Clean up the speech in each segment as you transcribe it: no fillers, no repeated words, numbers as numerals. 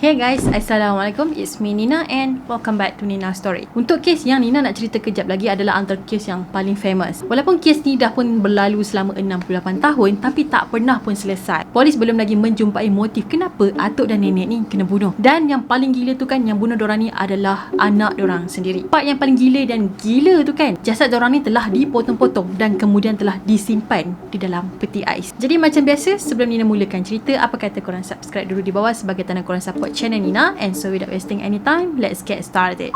Hey guys, Assalamualaikum. It's me Nina and welcome back to Nina Story. Untuk kes yang Nina nak cerita kejap lagi adalah antara kes yang paling famous. Walaupun kes ni dah pun berlalu selama 68 tahun tapi tak pernah pun selesai. Polis belum lagi menjumpai motif kenapa atuk dan nenek ni kena bunuh. Dan yang paling gila tu kan, yang bunuh dorang ni adalah anak dorang sendiri. Part yang paling gila tu kan, jasad dorang ni telah dipotong-potong dan kemudian telah disimpan di dalam peti ais. Jadi macam biasa, sebelum Nina mulakan cerita, apa kata korang subscribe dulu di bawah sebagai tanda korang support channel Nina. And so without wasting any time, let's get started.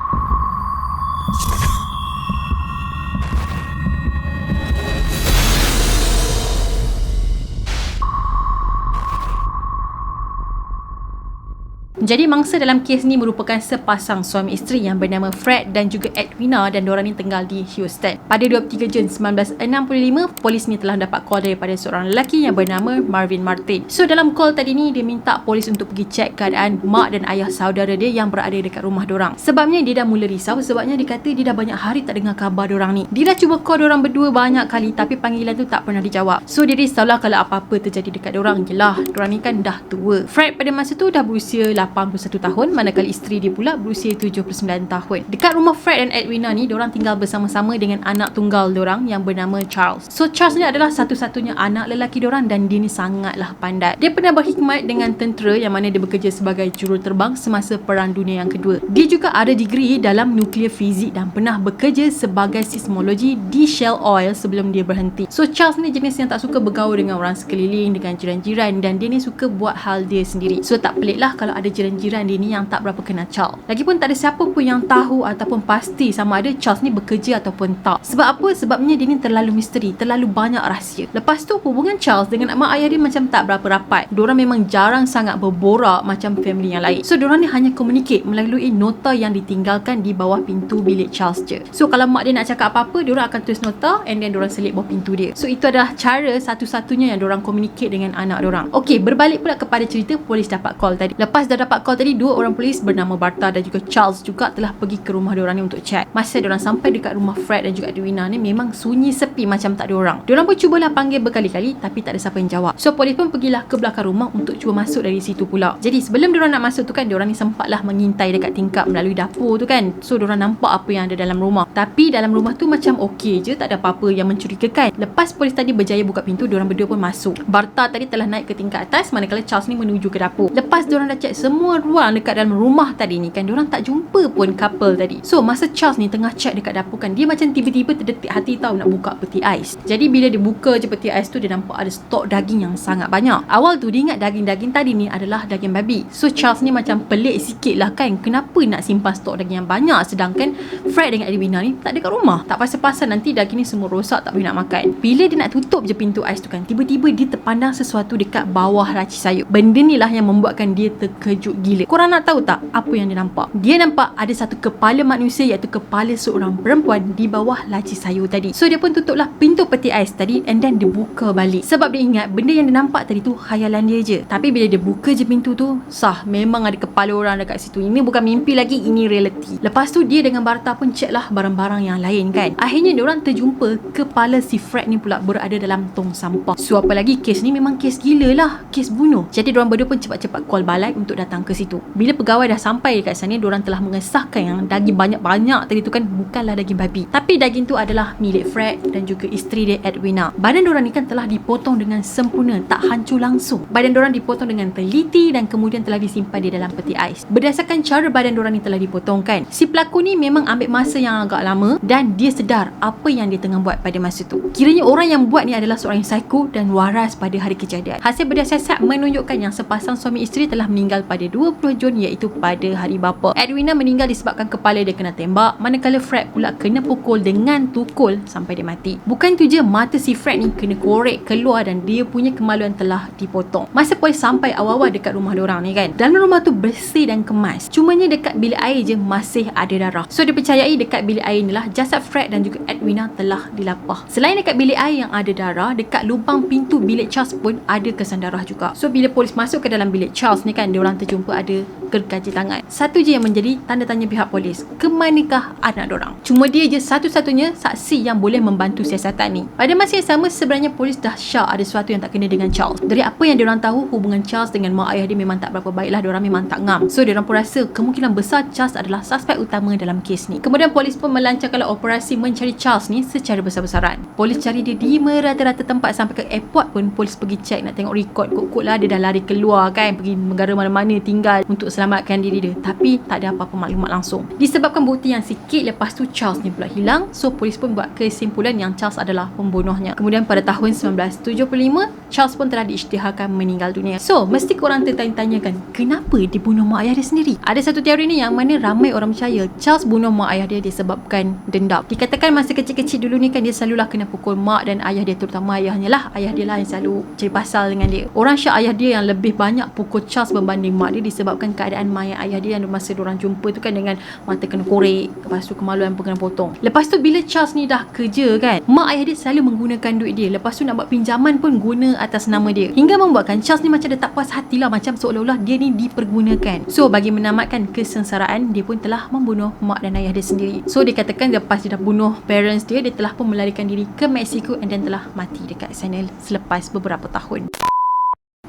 Jadi mangsa dalam kes ni merupakan sepasang suami isteri yang bernama Fred dan juga Edwina, dan diorang ni tinggal di Houston. Pada 23 Jun 1965, polis ni telah dapat call daripada seorang lelaki yang bernama Marvin Martin. So dalam call tadi ni, dia minta polis untuk pergi cek keadaan mak dan ayah saudara dia yang berada dekat rumah diorang. Sebabnya dia dah mula risau, sebabnya dia kata dia dah banyak hari tak dengar khabar diorang ni. Dia dah cuba call diorang berdua banyak kali tapi panggilan tu tak pernah dijawab. So dia risaulah kalau apa-apa terjadi dekat diorang. Yelah, diorang ni kan dah tua. Fred pada masa tu dah berusia 81 tahun, manakala isteri dia pula berusia 79 tahun. Dekat rumah Fred dan Edwina ni, diorang tinggal bersama-sama dengan anak tunggal diorang yang bernama Charles. So Charles ni adalah satu-satunya anak lelaki diorang dan dia ni sangatlah pandai. Dia pernah berkhidmat dengan tentera yang mana dia bekerja sebagai juruterbang semasa Perang Dunia yang Kedua. Dia juga ada degree dalam nuklear fizik dan pernah bekerja sebagai seismologi di Shell Oil sebelum dia berhenti. So Charles ni jenis yang tak suka bergaul dengan orang sekeliling, dengan jiran-jiran, dan dia ni suka buat hal dia sendiri. So tak pelik lah kalau ada jiran-jiran dia ni yang tak berapa kenal Charles. Lagipun tak ada siapa pun yang tahu ataupun pasti sama ada Charles ni bekerja ataupun tak. Sebab apa? Sebabnya dia ni terlalu misteri, terlalu banyak rahsia. Lepas tu hubungan Charles dengan mak ayah dia macam tak berapa rapat. Diorang memang jarang sangat berborak macam family yang lain. So diorang ni hanya communicate melalui nota yang ditinggalkan di bawah pintu bilik Charles je. So kalau mak dia nak cakap apa-apa, diorang akan tulis nota and then diorang selip bawah pintu dia. So itu adalah cara satu-satunya yang diorang communicate dengan anak diorang. Okey, berbalik pula kepada cerita polis dapat call tadi. Lepas dah dapat call tadi, dua orang polis bernama Barta dan juga Charles juga telah pergi ke rumah diorang ni untuk cek. Masa diorang sampai dekat rumah Fred dan juga Edwina ni, memang sunyi sepi macam tak ada orang. Diorang pun cubalah panggil berkali-kali tapi tak ada siapa yang jawab. So polis pun pergilah ke belakang rumah untuk cuba masuk dari situ pula. Jadi sebelum diorang nak masuk tu kan, diorang ni sempatlah mengintai dekat tingkap melalui dapur tu kan. So diorang nampak apa yang ada dalam rumah. Tapi dalam rumah tu macam okey je, tak ada apa-apa yang mencurigakan. Lepas polis tadi berjaya buka pintu, diorang berdua pun masuk. Barta tadi telah naik ke tingkat atas, manakala Charles ni menuju ke dapur. Lepas diorang dah cek semua ruang dekat dalam rumah tadi ni kan, diorang tak jumpa pun couple tadi. So masa Charles ni tengah cek dekat dapur kan, dia macam tiba-tiba terdetik hati tahu nak buka peti ais. Jadi bila dia buka je peti ais tu, dia nampak ada stok daging yang sangat banyak. Awal tu dia ingat daging-daging tadi ni adalah daging babi. So Charles ni macam pelik sikit lah kan, kenapa nak simpan stok daging yang banyak sedangkan Fred dengan Edwina ni tak ada kat rumah. Tak pasal-pasal nanti daging ni semua rosak, tak boleh nak makan. Bila dia nak tutup je pintu ais tu kan, tiba-tiba dia terpandang sesuatu dekat bawah laci sayur. Benda ni lah yang membuatkan dia terkejut gila. Korang nak tahu tak apa yang dia nampak? Dia nampak ada satu kepala manusia, iaitu kepala seorang perempuan di bawah laci sayur tadi. So dia pun tutuplah pintu peti ais tadi and then dia buka balik. Sebab dia ingat benda yang dia nampak tadi tu khayalan dia je. Tapi bila dia buka je pintu tu, sah, memang ada kepala orang dekat situ. Ini bukan mimpi lagi, ini reality. Lepas tu dia dengan Barta pun check lah barang-barang yang lain kan. Akhirnya diorang terjumpa kepala si Fred ni pula berada dalam tong sampah. So apa lagi, kes ni memang kes gila lah, kes bunuh. Jadi diorang berdua pun cepat-cepat call balai untuk datang ke situ. Bila pegawai dah sampai dekat sana, diorang telah mengesahkan yang daging banyak-banyak tadi tu kan bukanlah daging babi, tapi daging tu adalah milik Fred dan juga isteri dia Edwina. Badan diorang ni kan telah dipotong dengan sempurna, tak hancur langsung. Badan diorang dipotong dengan teliti dan kemudian telah disimpan di dalam peti ais. Berdasarkan cara badan diorang ni telah dipotongkan, si pelakon ni memang ambil masa yang agak lama dan dia sedar apa yang dia tengah buat pada masa tu. Kiranya orang yang buat ni adalah seorang yang psycho dan waras pada hari kejadian. Hasil bedah siasat menunjukkan yang sepasang suami isteri telah meninggal pada 20 Jun, iaitu pada hari bapa. Edwina meninggal disebabkan kepala dia kena tembak, manakala Fred pula kena pukul dengan tukul sampai dia mati. Bukan tu je, mata si Fred ni kena korek keluar dan dia punya kemaluan telah dipotong. Masa polis sampai awal-awal dekat rumah diorang ni kan, dalam rumah tu bersih dan kemas. Cumanya dekat bilik air je masih ada darah. So dipercayai dekat bilik air ni lah jasad Fred dan juga Edwina telah dilapah. Selain dekat bilik air yang ada darah, dekat lubang pintu bilik Charles pun ada kesan darah juga. So bila polis masuk ke dalam bilik Charles ni kan, diorang terjumpa ada gergaji tangan. Satu je yang menjadi tanda tanya pihak polis, ke manakah anak dorang? Cuma dia je satu-satunya saksi yang boleh membantu siasatan ni. Pada masa yang sama, sebenarnya polis dah syak ada sesuatu yang tak kena dengan Charles. Dari apa yang diorang tahu, hubungan Charles dengan mak ayah dia memang tak berapa baiklah. Diorang memang tak ngam. So diorang pun rasa kemungkinan besar Charles adalah suspek utama dalam kes ni. Kemudian polis pun melancarkan operasi mencari Charles ni secara besar-besaran. Polis cari dia di merata-rata tempat, sampai ke airport pun polis pergi cek nak tengok rekod. Kok-kok lah dia dah lari keluar kan, pergi negara mana-mana tinggal untuk selamatkan diri dia. Tapi tak ada apa-apa maklumat langsung. Disebabkan bukti yang sikit, lepas tu Charles ni pula hilang. So polis pun buat kesimpulan yang Charles adalah pembunuhnya. Kemudian pada tahun 1975, Charles pun telah diisytiharkan meninggal dunia. So mesti korang tertanya-tanyakan, kenapa dia bunuh mak ayah dia sendiri? Ada satu teori ni yang mana ramai orang percaya Charles bunuh mak ayah dia disebabkan dendam. Dikatakan masa kecil-kecil dulu ni kan, dia selalulah kena pukul mak dan ayah dia, terutama ayahnya lah. Ayah dia lah yang selalu cari pasal dengan dia. Orang syak ayah dia yang lebih banyak pukul Charles berbanding mak dia, disebabkan keadaan mayat ayah dia yang masa diorang jumpa tu kan, dengan mata kena korek, lepas tu kemaluan pun kena potong. Lepas tu bila Charles ni dah kerja kan, mak ayah dia selalu menggunakan duit dia. Lepas tu nak buat pinjaman pun guna atas nama dia, hingga membuatkan Charles ni macam dia tak puas hati lah, macam seolah-olah dia ni dipergunakan. So bagi menamatkan kesengsaraan, dia pun telah membunuh mak dan ayah dia sendiri. So dikatakan lepas dia dah bunuh parents dia, dia telah pun melarikan diri ke Mexico and then telah mati dekat sana selepas beberapa tahun.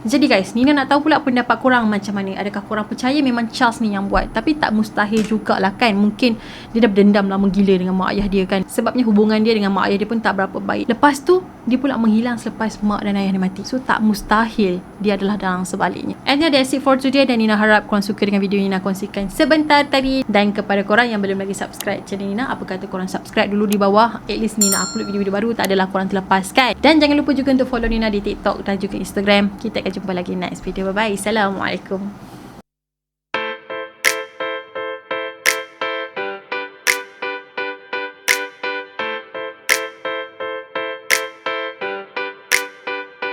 Jadi guys, Nina nak tahu pula pendapat korang macam mana. Adakah korang percaya memang Charles ni yang buat? Tapi tak mustahil jugalah kan. Mungkin dia dah berdendam lama gila dengan mak ayah dia kan. Sebabnya hubungan dia dengan mak ayah dia pun tak berapa baik. Lepas tu dia pula menghilang selepas mak dan ayah dia mati. So tak mustahil dia adalah dalang sebaliknya. And that's it for today. Dan Nina harap korang suka dengan video Nina kongsikan sebentar tadi. Dan kepada korang yang belum lagi subscribe channel Nina, apa kata korang subscribe dulu di bawah. At least Nina upload video-video baru, tak adalah korang terlepaskan. Dan jangan lupa juga untuk follow Nina di TikTok dan juga Instagram. Kita akan jumpa lagi next video. Bye bye. Assalamualaikum.